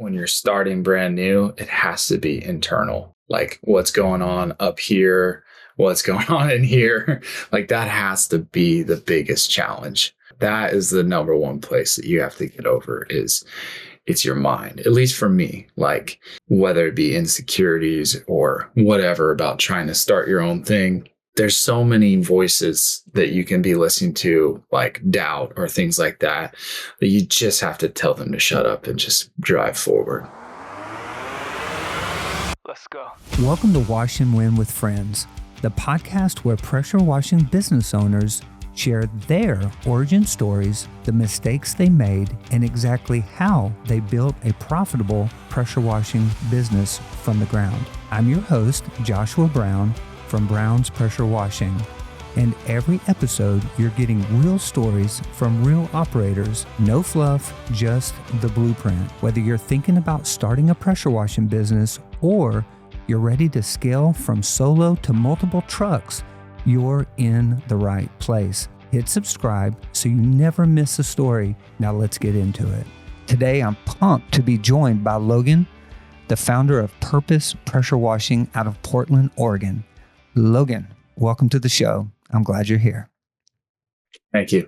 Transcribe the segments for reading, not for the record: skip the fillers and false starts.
when you're starting brand new, it has to be internal. Like what's going on up here, what's going on in here. Like that has to be the biggest challenge. That is the number one place that you have to get over is it's your mind, at least for me, like whether it be insecurities or whatever about trying to start your own thing. There's so many voices that you can be listening to, like doubt or things like that, that you just have to tell them to shut up and just drive forward. Let's go. Welcome to Wash and Win with Friends, the podcast where pressure washing business owners share their origin stories, the mistakes they made, and exactly how they built a profitable pressure washing business from the ground. I'm your host, Joshua Brown from Brown's Pressure Washing. And every episode, you're getting real stories from real operators. No fluff, just the blueprint. Whether you're thinking about starting a pressure washing business or you're ready to scale from solo to multiple trucks, you're in the right place. Hit subscribe so you never miss a story. Now let's get into it. Today, I'm pumped to be joined by Logan, the founder of Purpose Pressure Washing out of Portland, Oregon. Logan, welcome to the show. I'm glad you're here. Thank you.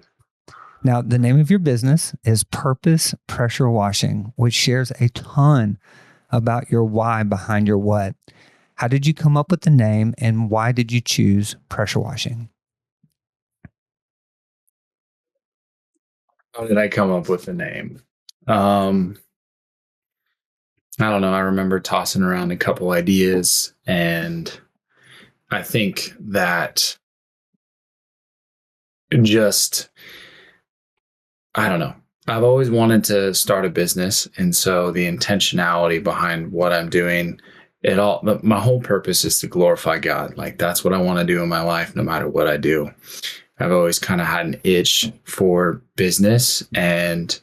Now, the name of your business is Purpose Pressure Washing, which shares a ton about your why behind your what. How did you come up with the name and why did you choose pressure washing? How did I come up with the name? I don't know. I remember tossing around a couple ideas, and I think that I don't know. I've always wanted to start a business. And so the intentionality behind what I'm doing, my whole purpose is to glorify God. Like that's what I want to do in my life, no matter what I do. I've always kind of had an itch for business, and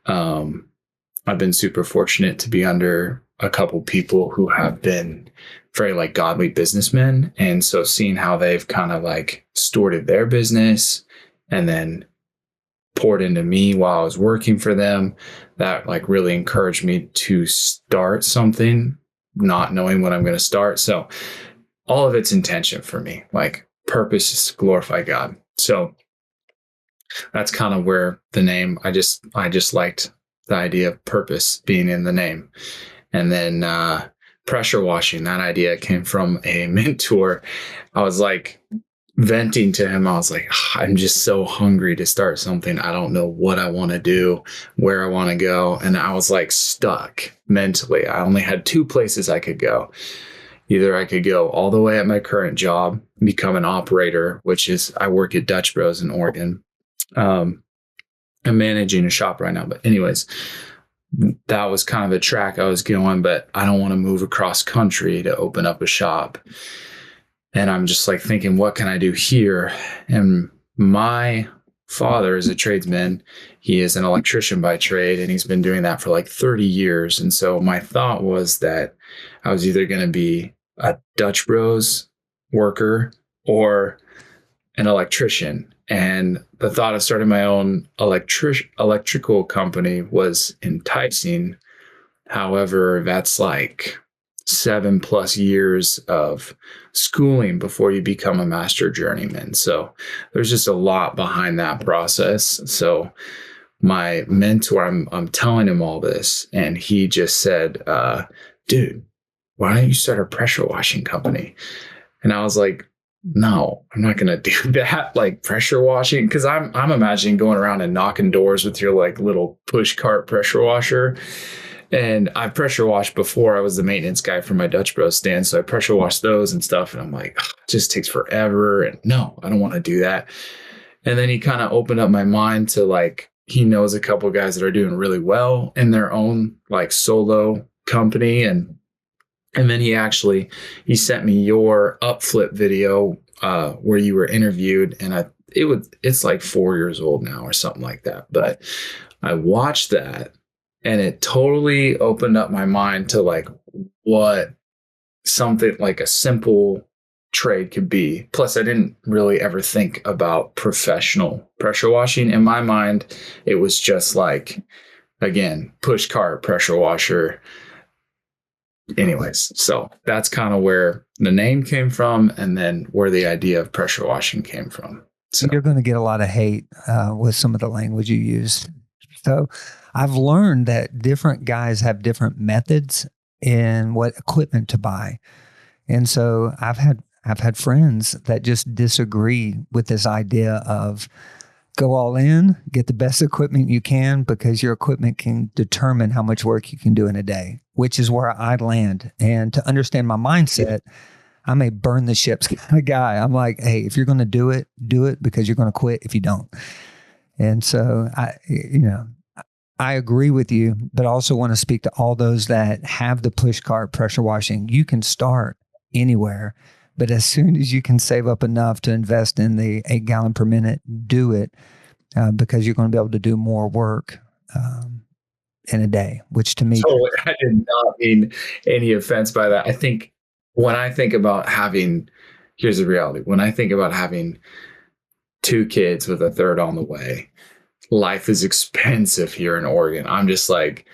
I've been super fortunate to be under a couple people who have been very like godly businessmen. And so seeing how they've kind of like stewarded their business and then poured into me while I was working for them, that like really encouraged me to start something, not knowing what I'm going to start. So all of it's intention for me, like purpose is to glorify God. So that's kind of where the name, I just liked the idea of purpose being in the name. And then pressure washing, that idea came from a mentor. I was like venting to him. I was like, I'm just so hungry to start something. I don't know what I want to do, where I want to go. And I was like stuck mentally. I only had two places I could go. Either I could go all the way at my current job, become an operator, which is I work at Dutch Bros in Oregon. I'm managing a shop right now. But anyways, that was kind of a track I was going, but I don't want to move across country to open up a shop. And I'm just like thinking, what can I do here? And my father is a tradesman. He is an electrician by trade, and he's been doing that for like 30 years. And so my thought was that I was either going to be a Dutch Bros worker or an electrician. And the thought of starting my own electrical company was enticing. However, that's like 7+ years of schooling before you become a master journeyman. So there's just a lot behind that process. So my mentor, I'm telling him all this, and he just said, dude, why don't you start a pressure washing company? And I was like, no, I'm not going to do that. Like pressure washing. Cause I'm imagining going around and knocking doors with your like little push cart pressure washer. And I pressure washed before. I was the maintenance guy for my Dutch Bros stand. So I pressure washed those and stuff. And I'm like, it just takes forever. And no, I don't want to do that. And then he kind of opened up my mind to like, he knows a couple of guys that are doing really well in their own like solo company. And then he sent me your UpFlip video where you were interviewed, and it's like 4 years old now or something like that. But I watched that, and it totally opened up my mind to like what something like a simple trade could be. Plus, I didn't really ever think about professional pressure washing. In my mind, it was just like again, push cart, pressure washer. Anyways, so that's kind of where the name came from, and then where the idea of pressure washing came from. So You're going to get a lot of hate with some of the language you use. So I've learned that different guys have different methods in what equipment to buy. And so I've had friends that just disagree with this idea of go all in, get the best equipment you can, because your equipment can determine how much work you can do in a day, which is where I land. And to understand my mindset, I'm a burn the ships kind of guy. I'm like, hey, if you're going to do it because you're going to quit if you don't. And so I agree with you, but I also want to speak to all those that have the push cart pressure washing. You can start anywhere, but as soon as you can save up enough to invest in the 8 gallon per minute, do it because you're going to be able to do more work in a day, which to me. So I did not mean any offense by that. I think when I think about here's the reality. When I think about having 2 kids with a third on the way, life is expensive here in Oregon. I'm just like,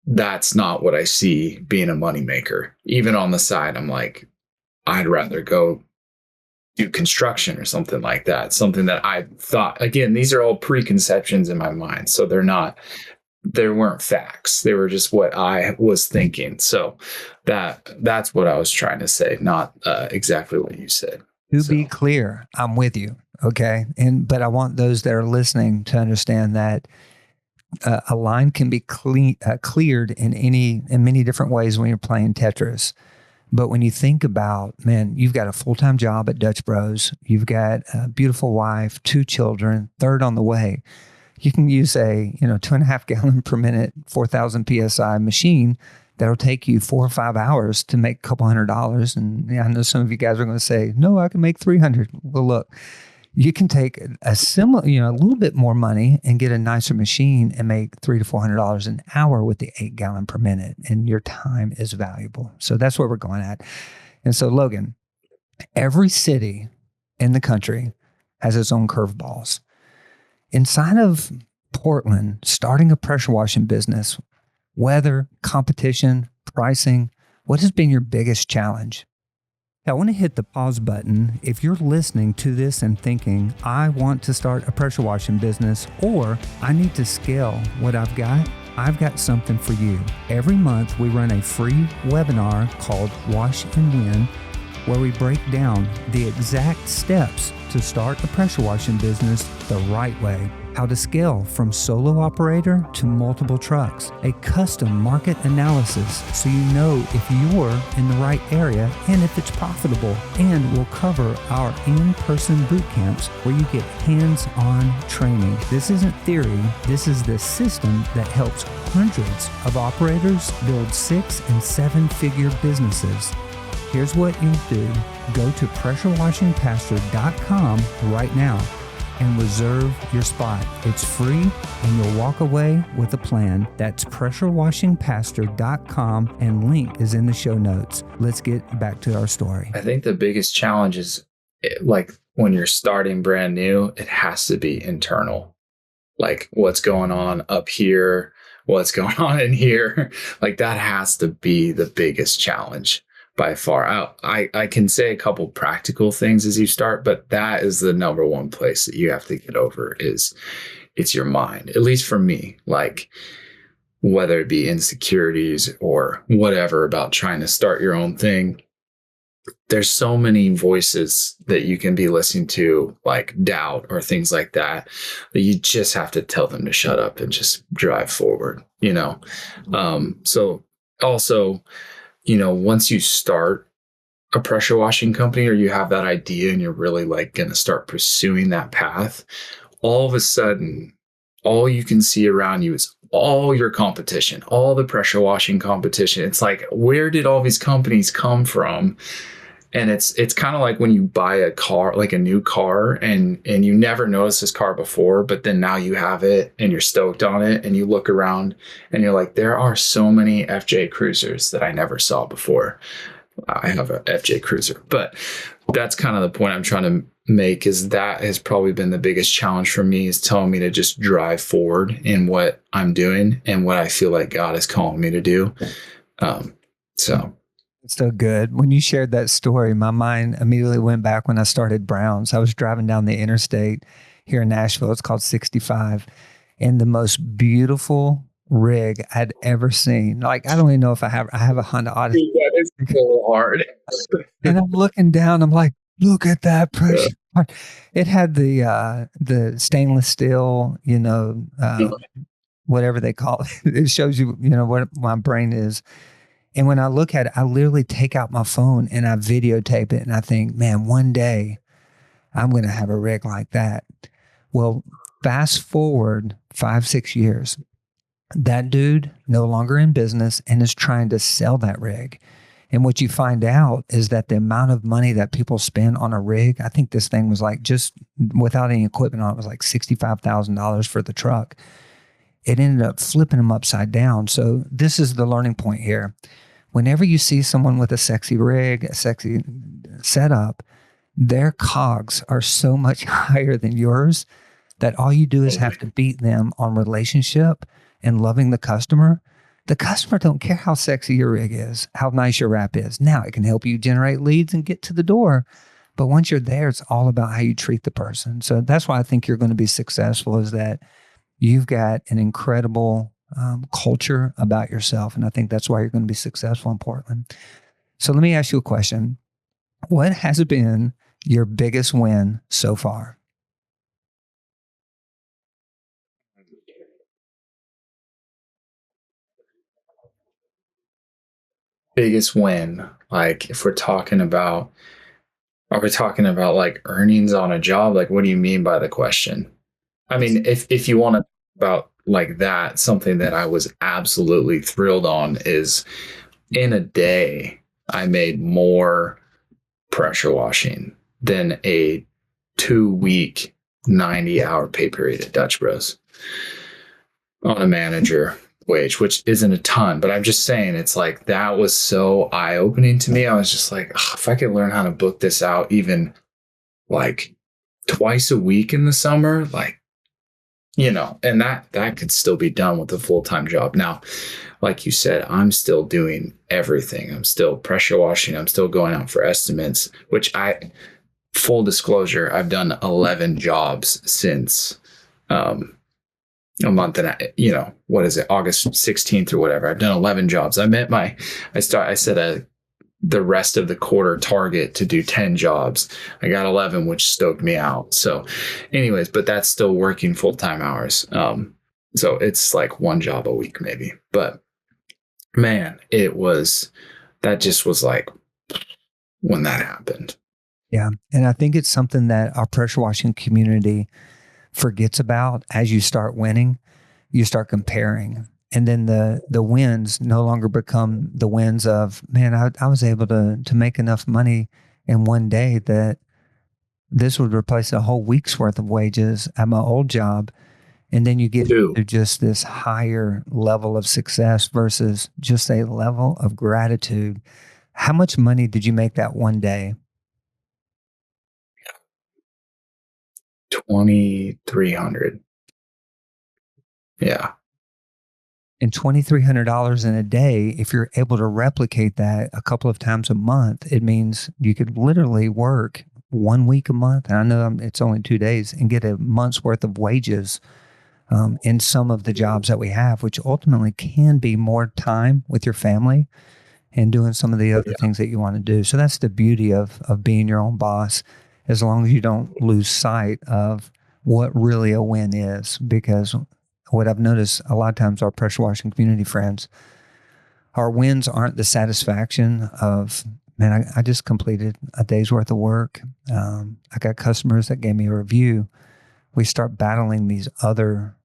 that's not what I see being a moneymaker. Even on the side, I'm like, I'd rather go do construction or something like that. Something that I thought, again, these are all preconceptions in my mind. So they weren't facts. They were just what I was thinking. So that's what I was trying to say, not exactly what you said. To be clear, I'm with you. Okay. But I want those that are listening to understand that a line can be cleared in many different ways when you're playing Tetris. But when you think about, man, you've got a full-time job at Dutch Bros, you've got a beautiful wife, 2 children, third on the way. You can use a 2.5 gallon per minute, 4,000 PSI machine that'll take you 4 or 5 hours to make a couple $100. And I know some of you guys are going to say, no, I can make 300. Well, look, you can take a similar, a little bit more money and get a nicer machine and make $300 to $400 an hour with the 8 gallon per minute. And your time is valuable. So that's where we're going at. And so, Logan, every city in the country has its own curveballs. Inside of Portland, starting a pressure washing business, weather, competition, pricing, what has been your biggest challenge? I want to hit the pause button if you're listening to this and thinking, I want to start a pressure washing business, or I need to scale what I've got something for you. Every month we run a free webinar called Wash and Win, where we break down the exact steps to start a pressure washing business the right way. How to scale from solo operator to multiple trucks, a custom market analysis so you know if you're in the right area and if it's profitable. And we'll cover our in-person boot camps where you get hands-on training. This isn't theory, this is the system that helps hundreds of operators build 6- and 7-figure businesses. Here's what you'll do. Go to pressurewashingpastor.com right now and reserve your spot. It's free and you'll walk away with a plan. That's pressurewashingpastor.com and link is in the show notes. Let's get back to our story. I think the biggest challenge is like when you're starting brand new, it has to be internal. Like what's going on up here, what's going on in here. Like that has to be the biggest challenge. By far. I can say a couple practical things as you start, but that is the number one place that you have to get over is it's your mind, at least for me, like whether it be insecurities or whatever about trying to start your own thing. There's so many voices that you can be listening to, like doubt or things like that you just have to tell them to shut up and just drive forward, So also, once you start a pressure washing company or you have that idea and you're really like going to start pursuing that path, all of a sudden, all you can see around you is all your competition, all the pressure washing competition. It's like, where did all these companies come from? And it's kind of like when you buy a car, like a new car, and you never noticed this car before, but then now you have it and you're stoked on it and you look around and you're like, there are so many FJ Cruisers that I never saw before. I have a FJ Cruiser, but that's kind of the point I'm trying to make is that has probably been the biggest challenge for me, is telling me to just drive forward in what I'm doing and what I feel like God is calling me to do. Um, so It's so good. When you shared that story, my mind immediately went back when I started Browns. I was driving down the interstate here in Nashville. It's called 65, and the most beautiful rig I'd ever seen. Like, I don't even know if I have a Honda Odyssey. that is so hard. And I'm looking down, I'm like, look at that pressure. It had the stainless steel, whatever they call it. It shows you, what my brain is. And when I look at it, I literally take out my phone and I videotape it. And I think, man, one day I'm going to have a rig like that. Well, fast forward 5-6 years, that dude no longer in business and is trying to sell that rig. And what you find out is that the amount of money that people spend on a rig, I think this thing was like, just without any equipment on it, was like $65,000 for the truck. It ended up flipping them upside down. So this is the learning point here. Whenever you see someone with a sexy rig, a sexy setup, their cogs are so much higher than yours that all you do is have to beat them on relationship and loving the customer. The customer don't care how sexy your rig is, how nice your wrap is. Now it can help you generate leads and get to the door. But once you're there, it's all about how you treat the person. So that's why I think you're going to be successful, is that you've got an incredible culture about yourself. And I think that's why you're going to be successful in Portland. So let me ask you a question. What has been your biggest win so far? Biggest win, like if we're talking about, are we talking about like earnings on a job? Like, what do you mean by the question? I mean, if you want to about like that, something that I was absolutely thrilled on is in a day, I made more pressure washing than a 2-week, 90-hour pay period at Dutch Bros on a manager wage, which isn't a ton, but I'm just saying, it's like that was so eye opening to me. I was just like, if I could learn how to book this out even like twice a week in the summer, like, and that could still be done with a full-time job. Now, like you said, I'm still doing everything. I'm still pressure washing. I'm still going out for estimates, which full disclosure, I've done 11 jobs since a month and what is it, August 16th or whatever. I've done 11 jobs. I set the rest of the quarter target to do 10 jobs. I got 11, which stoked me out. So anyways, but that's still working full-time hours. So it's like one job a week maybe, but man, that just was like when that happened. Yeah. And I think it's something that our pressure washing community forgets about. As you start winning, you start comparing. And then the wins no longer become the wins of, man, I was able to make enough money in one day that this would replace a whole week's worth of wages at my old job. And then you get to just this higher level of success versus just a level of gratitude. How much money did you make that one day? $2,300. Yeah. And $2,300 in a day, if you're able to replicate that a couple of times a month, it means you could literally work 1 week a month. And I know it's only 2 days, and get a month's worth of wages in some of the jobs that we have, which ultimately can be more time with your family and doing some of the other things that you want to do. So that's the beauty of being your own boss, as long as you don't lose sight of what really a win is. Because what I've noticed a lot of times, our pressure washing community friends, our wins aren't the satisfaction of, man, I just completed a day's worth of work. I got customers that gave me a review. We start battling these other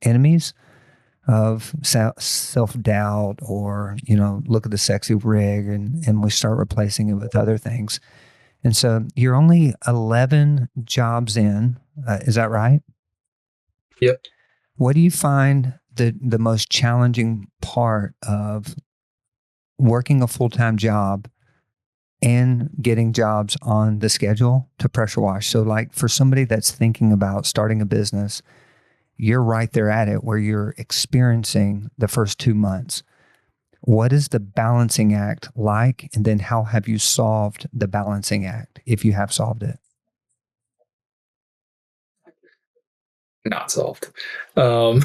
enemies of self-doubt, or, look at the sexy rig, and we start replacing it with other things. And so you're only 11 jobs in. Is that right? Yep. What do you find the most challenging part of working a full-time job and getting jobs on the schedule to pressure wash. So like for somebody that's thinking about starting a business, you're right there at it where you're experiencing the first 2 months. What is the balancing act like? And then how have you solved the balancing act if you have solved it? Not solved. Um,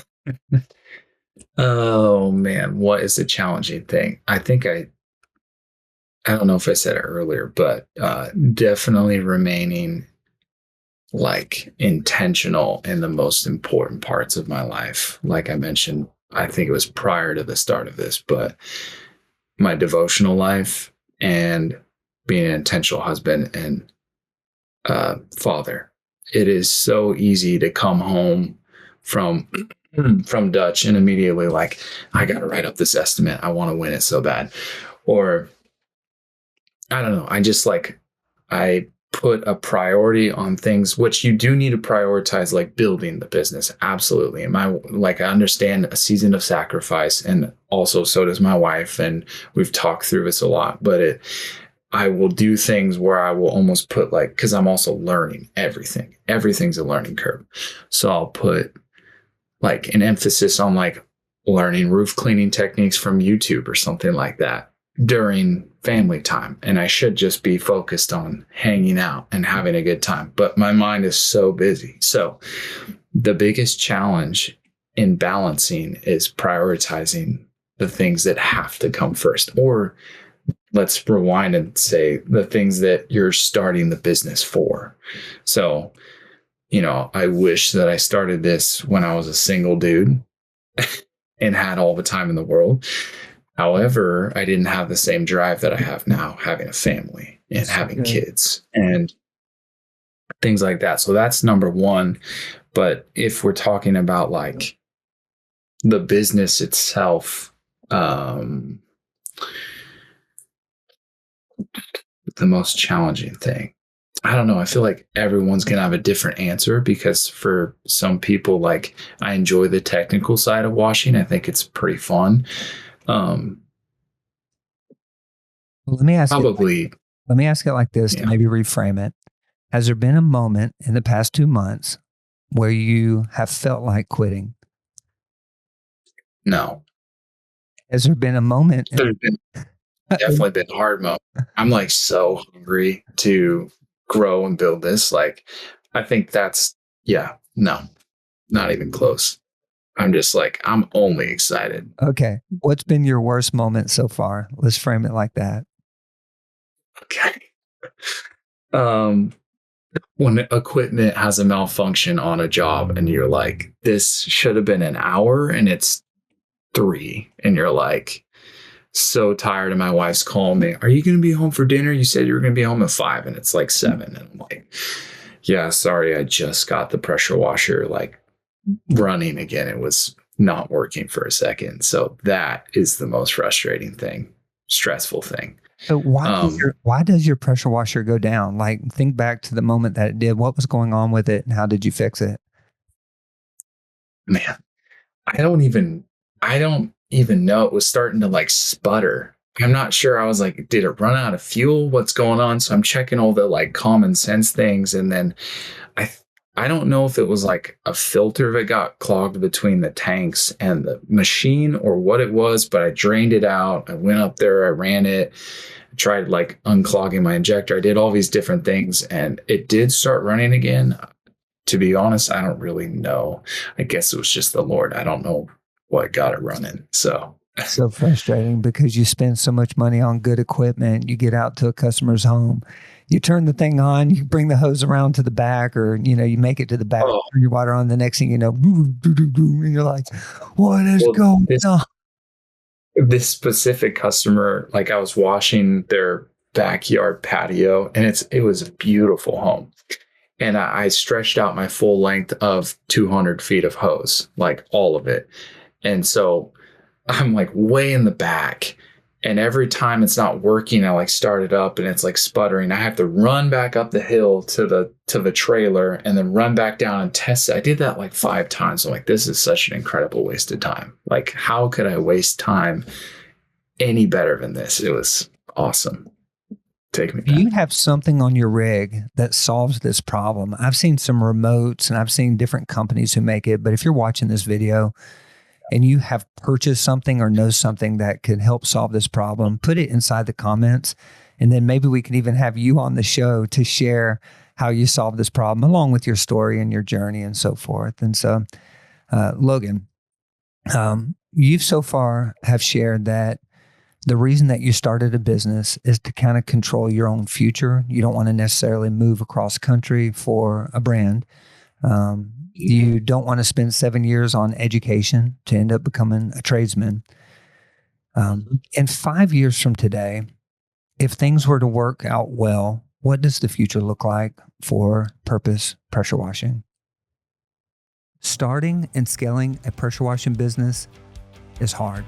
oh man, what is the challenging thing? I don't know if I said it earlier, but definitely remaining like intentional in the most important parts of my life. Like I mentioned, I think it was prior to the start of this, but my devotional life and being an intentional husband and father. It is so easy to come home from from Dutch and immediately like, I got to write up this estimate. I want to win it so bad. Or I don't know. I just like, I put a priority on things which you do need to prioritize, like building the business. Absolutely. And I understand a season of sacrifice, and also so does my wife. And we've talked through this a lot, but I will do things where I will almost put like, cause I'm also learning everything. Everything's a learning curve. So I'll put like an emphasis on like learning roof cleaning techniques from YouTube or something like that during family time. And I should just be focused on hanging out and having a good time. But my mind is so busy. So the biggest challenge in balancing is prioritizing the things that have to come first. Or let's rewind and say the things that you're starting the business for. So, I wish that I started this when I was a single dude and had all the time in the world. However, I didn't have the same drive that I have now, having a family and having kids and things like that. So that's number one. But if we're talking about like the business itself, the most challenging thing, I don't know. I feel like everyone's going to have a different answer, because for some people, like, I enjoy the technical side of washing. I think it's pretty fun. Let me ask Probably. let me ask it like this to maybe reframe it. Has there been a moment in the past 2 months where you have felt like quitting? No. Has there been a moment? There's been definitely been hard moments. I'm like so hungry to grow and build this. Like, I think no, not even close. I'm just like, I'm only excited. Okay. What's been your worst moment so far? Let's frame it like that. Okay. When equipment has a malfunction on a job and you're like, this should have been an hour and it's 3, and you're like, so tired, and my wife's calling me, are you going to be home for dinner? You said you were going to be home at 5 and it's like 7. And I'm like, yeah, sorry. I just got the pressure washer like running again. It was not working for a second. So that is the most frustrating thing, stressful thing. So why does your pressure washer go down? Like, think back to the moment that it did. What was going on with it and how did you fix it? Man, I don't even know. It was starting to like sputter. I'm not sure. I was like, did it run out of fuel? What's going on? So I'm checking all the like common sense things. And then I don't know if it was like a filter that got clogged between the tanks and the machine or what it was, but I drained it out. I went up there, I ran it, I tried like unclogging my injector. I did all these different things and it did start running again. To be honest, I don't really know. I guess it was just the Lord. I don't know what got it running. So frustrating because you spend so much money on good equipment. You get out to a customer's home, you turn the thing on, you bring the hose around to the back, or you make it to the back, turn your water on. The next thing you know, and you're like, what is going on? This specific customer, like, I was washing their backyard patio, and it was a beautiful home. And I stretched out my full length of 200 feet of hose, like all of it. And so I'm like way in the back. And every time it's not working, I like start it up and it's like sputtering. I have to run back up the hill to the trailer and then run back down and test it. I did that like 5 times. I'm like, this is such an incredible waste of time. Like, how could I waste time any better than this? It was awesome. take me Do you back. have something on your rig that solves this problem? I've seen some remotes and I've seen different companies who make it, but if you're watching this video and you have purchased something or know something that could help solve this problem, put it inside the comments. And then maybe we can even have you on the show to share how you solve this problem along with your story and your journey and so forth. And so, Logan, you've so far have shared that the reason that you started a business is to kind of control your own future. You don't want to necessarily move across country for a brand. You don't want to spend 7 years on education to end up becoming a tradesman. In 5 years from today, if things were to work out well, what does the future look like for Purpose Pressure Washing? Starting and scaling a pressure washing business is hard.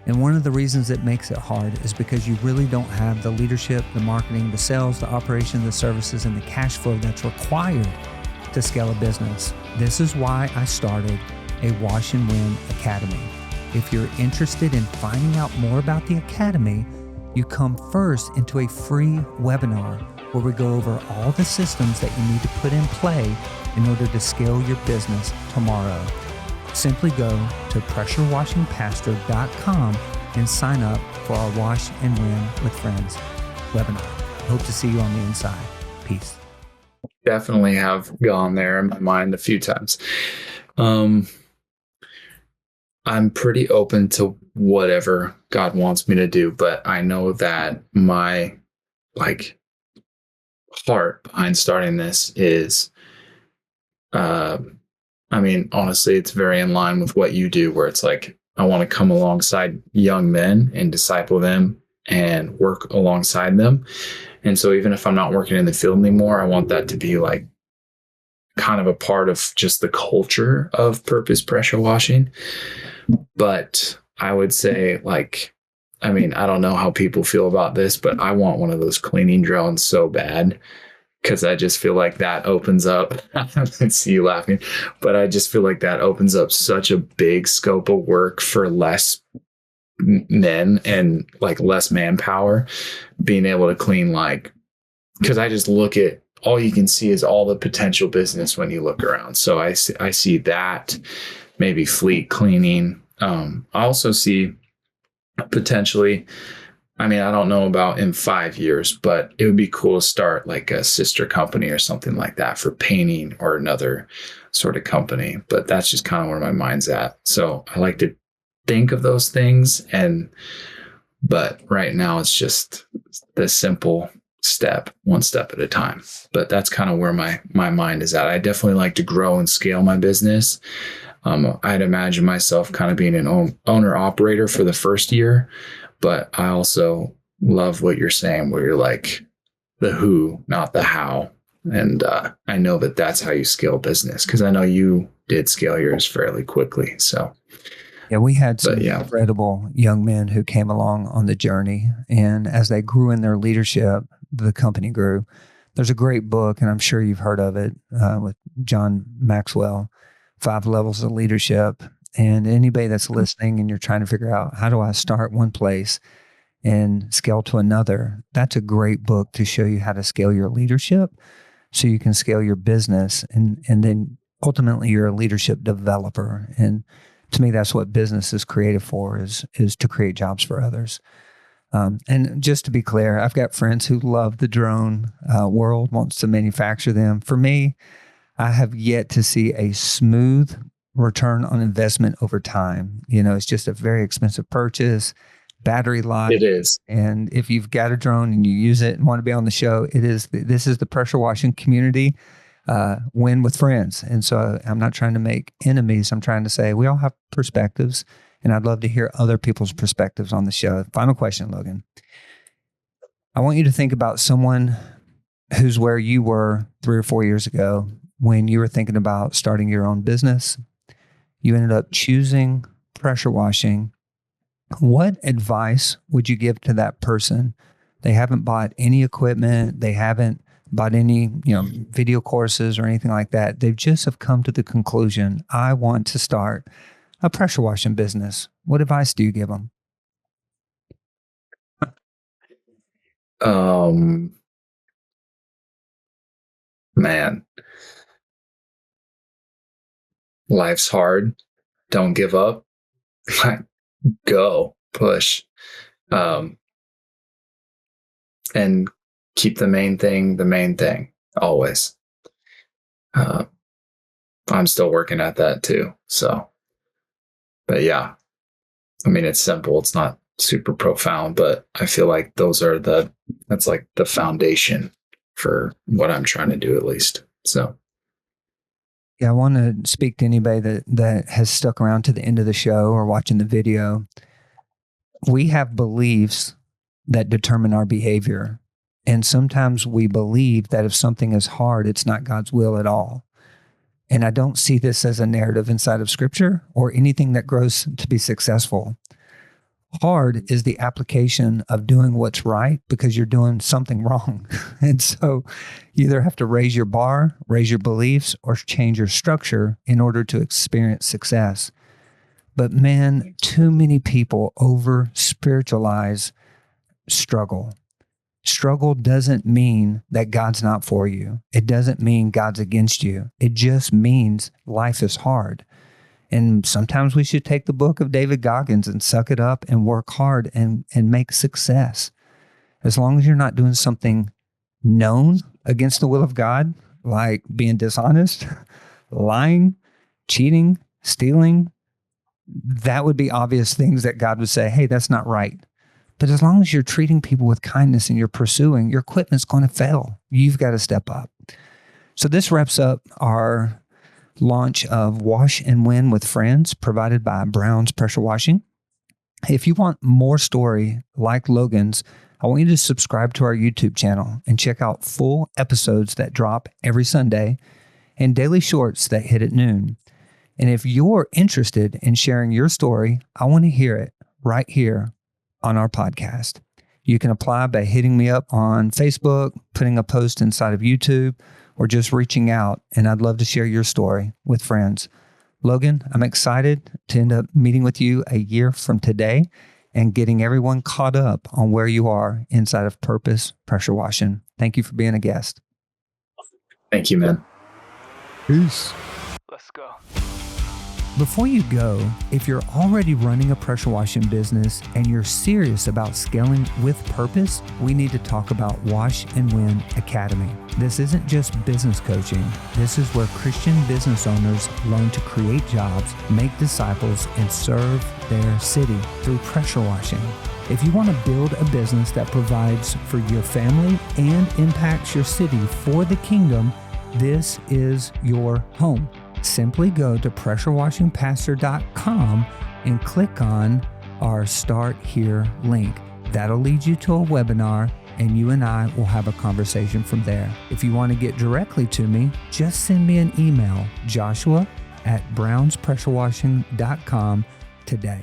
And one of the reasons it makes it hard is because you really don't have the leadership, the marketing, the sales, the operation, the services, and the cash flow that's required to scale a business. This is why I started a Wash and Win Academy. If you're interested in finding out more about the Academy, you come first into a free webinar where we go over all the systems that you need to put in play in order to scale your business tomorrow. Simply go to pressurewashingpastor.com and sign up for our Wash and Win with Friends webinar. Hope to see you on the inside. Peace. Definitely have gone there in my mind a few times. I'm pretty open to whatever God wants me to do, but I know that my heart behind starting this is, honestly, it's very in line with what you do, where it's like, I want to come alongside young men and disciple them and work alongside them. And so even if I'm not working in the field anymore, I want that to be like kind of a part of just the culture of Purpose Pressure Washing. But I would say I don't know how people feel about this, but I want one of those cleaning drones so bad, because I just feel like that opens up, I see you laughing, but I just feel like that opens up such a big scope of work for less men and less manpower, being able to clean, because I just look at, all you can see is all the potential business when you look around. So I see that, maybe fleet cleaning. I also see potentially, I don't know about in 5 years, but it would be cool to start like a sister company or something like that for painting, or another sort of company. But that's just kind of where my mind's at. So I like to think of those things, but right now it's just the simple step, one step at a time. But that's kind of where my mind is at. I definitely like to grow and scale my business. I'd imagine myself kind of being an owner operator for the first year, but I also love what you're saying, where you're like the who, not the how. And I know that that's how you scale business, because I know you did scale yours fairly quickly. So yeah, we had some incredible young men who came along on the journey, and as they grew in their leadership, the company grew. There's a great book, and I'm sure you've heard of it, with John Maxwell, 5 Levels of Leadership. And anybody that's listening and you're trying to figure out, how do I start one place and scale to another? That's a great book to show you how to scale your leadership so you can scale your business. And then ultimately you're a leadership developer. And to me, that's what business is created for, is to create jobs for others. And just to be clear, I've got friends who love the drone world, wants to manufacture them. For me, I have yet to see a smooth return on investment over time. It's just a very expensive purchase, battery life. It is. And if you've got a drone and you use it and want to be on the show, this is the pressure washing community win with friends. And so I'm not trying to make enemies. I'm trying to say we all have perspectives, and I'd love to hear other people's perspectives on the show. Final question, Logan. I want you to think about someone who's where you were 3 or 4 years ago when you were thinking about starting your own business. You ended up choosing pressure washing. What advice would you give to that person? They haven't bought any equipment. They haven't bought any, video courses or anything like that. They've just have come to the conclusion, I want to start a pressure washing business. What advice do you give them? Man, life's hard. Don't give up. Go, push, um, and keep the main thing always. Uh, I'm still working at that too. So, but yeah, I mean, it's simple. It's not super profound, but I feel like that's like the foundation for what I'm trying to do, at least. So, Yeah, I want to speak to anybody that has stuck around to the end of the show or watching the video. We have beliefs that determine our behavior. And sometimes we believe that if something is hard, it's not God's will at all. And I don't see this as a narrative inside of Scripture or anything that grows to be successful. Hard is the application of doing what's right because you're doing something wrong. And so you either have to raise your bar, raise your beliefs, or change your structure in order to experience success. But man, too many people over spiritualize struggle. Struggle doesn't mean that God's not for you. It doesn't mean God's against you. It just means life is hard. And sometimes we should take the book of David Goggins and suck it up and work hard and make success. As long as you're not doing something known against the will of God, like being dishonest, lying, cheating, stealing, that would be obvious things that God would say, hey, that's not right. But as long as you're treating people with kindness and you're pursuing, your equipment's going to fail. You've got to step up. So this wraps up our launch of Wash and Win with Friends, provided by Brown's Pressure Washing. If you want more story like Logan's, I want you to subscribe to our YouTube channel and check out full episodes that drop every Sunday and daily shorts that hit at noon. And if you're interested in sharing your story, I want to hear it right here on our podcast. You can apply by hitting me up on Facebook, putting a post inside of YouTube, or just reaching out, and I'd love to share your story with friends. Logan, I'm excited to end up meeting with you a year from today and getting everyone caught up on where you are inside of Purpose Pressure Washing. Thank you for being a guest. thank you, man. Peace. Let's go. Before you go, if you're already running a pressure washing business and you're serious about scaling with purpose, we need to talk about Wash and Win Academy. This isn't just business coaching. This is where Christian business owners learn to create jobs, make disciples, and serve their city through pressure washing. If you want to build a business that provides for your family and impacts your city for the kingdom, this is your home. Simply go to pressurewashingpastor.com and click on our Start Here link. That'll lead you to a webinar, and you and I will have a conversation from there. If you want to get directly to me, just send me an email, joshua@brownspressurewashing.com today.